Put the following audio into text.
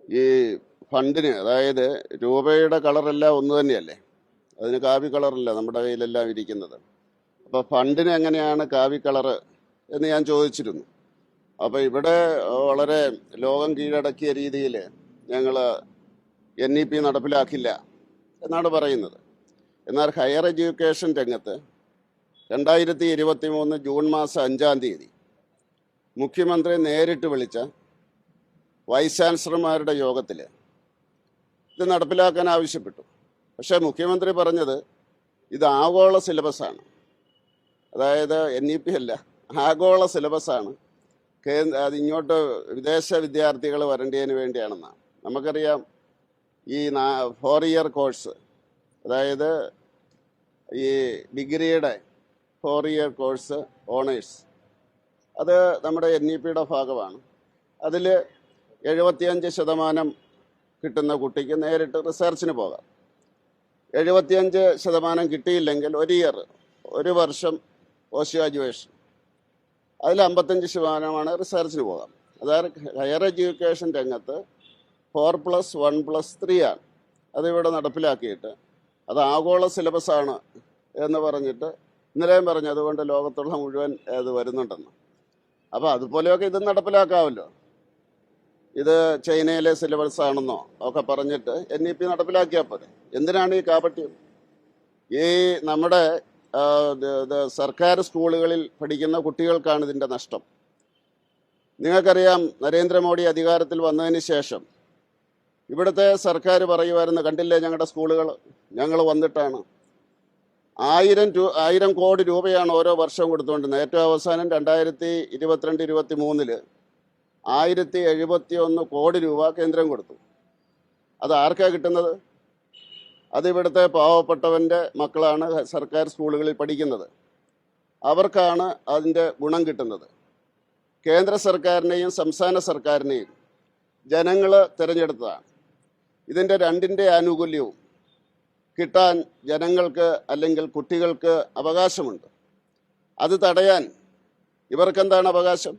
ഈ ഫണ്ടിന്, അതായത് രൂപയുടെ കളറെല്ലാം ഒന്ന് തന്നെയല്ലേ, അതിന് കാവി കളറല്ല നമ്മുടെ കയ്യിലെല്ലാം ഇരിക്കുന്നത്. അപ്പോൾ ഫണ്ടിന് എങ്ങനെയാണ് കാവി കളറ് എന്ന് ഞാൻ ചോദിച്ചിരുന്നു. അപ്പോൾ ഇവിടെ വളരെ ലോകം കീഴടക്കിയ രീതിയിൽ ഞങ്ങൾ NEP നടപ്പിലാക്കില്ല എന്നാണ് പറയുന്നത്. എന്നാൽ ഹയർ എഡ്യൂക്കേഷൻ രംഗത്ത് 2023 ജൂൺ മാസം 5-ാം തീയതി മുഖ്യമന്ത്രി നേരിട്ട് വിളിച്ച വൈസ് ചാൻസലർമാരുടെ യോഗത്തിൽ ഇത് നടപ്പിലാക്കാൻ ആവശ്യപ്പെട്ടു. പക്ഷേ മുഖ്യമന്ത്രി പറഞ്ഞത് ഇത് ആഗോള സിലബസാണ്, അതായത് NEP അല്ല, ആഗോള സിലബസാണ്, അത് ഇങ്ങോട്ട് വിദേശ വിദ്യാർത്ഥികൾ വരേണ്ടതിന് വേണ്ടിയാണെന്നാണ്. നമുക്കറിയാം ഈ 4 ഇയർ കോഴ്സ്, അതായത് ഈ ഡിഗ്രിയുടെ 4 ഇയർ കോഴ്സ് ഓണേഴ്സ്, അത് നമ്മുടെ NEPയുടെ ഭാഗമാണ്. അതിൽ 75% കിട്ടുന്ന കുട്ടിക്ക് നേരിട്ട് റിസർച്ചിന് പോകാം. 75% കിട്ടിയില്ലെങ്കിൽ 1 ഇയർ, 1 വർഷം പോസ്റ്റ് ഗ്രാജുവേഷൻ, അതിൽ 55% റിസർച്ചിന് പോകാം. അതായത് ഹയർ എഡ്യൂക്കേഷൻ രംഗത്ത് 4+1+3 ആണ്. അതിവിടെ നടപ്പിലാക്കിയിട്ട് അത് ആഗോള സിലബസാണ് എന്ന് പറഞ്ഞിട്ട് ഇന്നലെയും പറഞ്ഞു, അതുകൊണ്ട് ലോകത്തുള്ള മുഴുവൻ അത് വരുന്നുണ്ടെന്ന്. അപ്പോൾ അതുപോലെയൊക്കെ ഇത് നടപ്പിലാക്കാമല്ലോ. ഇത് ചൈനയിലെ സിലബസ് ആണെന്നോ ഒക്കെ പറഞ്ഞിട്ട് NEP നടപ്പിലാക്കിയാൽ പോലെ. എന്തിനാണ് ഈ കാപട്യം? ഈ നമ്മുടെ സർക്കാർ സ്കൂളുകളിൽ പഠിക്കുന്ന കുട്ടികൾക്കാണ് ഇതിൻ്റെ നഷ്ടം. നിങ്ങൾക്കറിയാം, നരേന്ദ്രമോദി അധികാരത്തിൽ വന്നതിന് ശേഷം ഇവിടുത്തെ സർക്കാർ പറയുമായിരുന്നു, കണ്ടില്ലേ ഞങ്ങളുടെ സ്കൂളുകൾ, ഞങ്ങൾ വന്നിട്ടാണ് 1000 കോടി രൂപയാണ് ഓരോ വർഷവും കൊടുത്തുകൊണ്ടിരുന്നത്. ഏറ്റവും അവസാനം 2022-23 1071 കോടി രൂപ കേന്ദ്രം കൊടുത്തു. അത് ആർക്കാണ് കിട്ടുന്നത്? അത് ഇവിടുത്തെ പാവപ്പെട്ടവൻ്റെ മക്കളാണ് സർക്കാർ സ്കൂളുകളിൽ പഠിക്കുന്നത്, അവർക്കാണ് അതിൻ്റെ ഗുണം കിട്ടുന്നത്. കേന്ദ്ര സർക്കാരിനെയും സംസ്ഥാന സർക്കാരിനെയും ജനങ്ങൾ തിരഞ്ഞെടുത്തതാണ്. ഇതിൻ്റെ രണ്ടിൻ്റെ ആനുകൂല്യവും കിട്ടാൻ ജനങ്ങൾക്ക് അല്ലെങ്കിൽ കുട്ടികൾക്ക് അവകാശമുണ്ട്. അത് തടയാൻ ഇവർക്കെന്താണ് അവകാശം?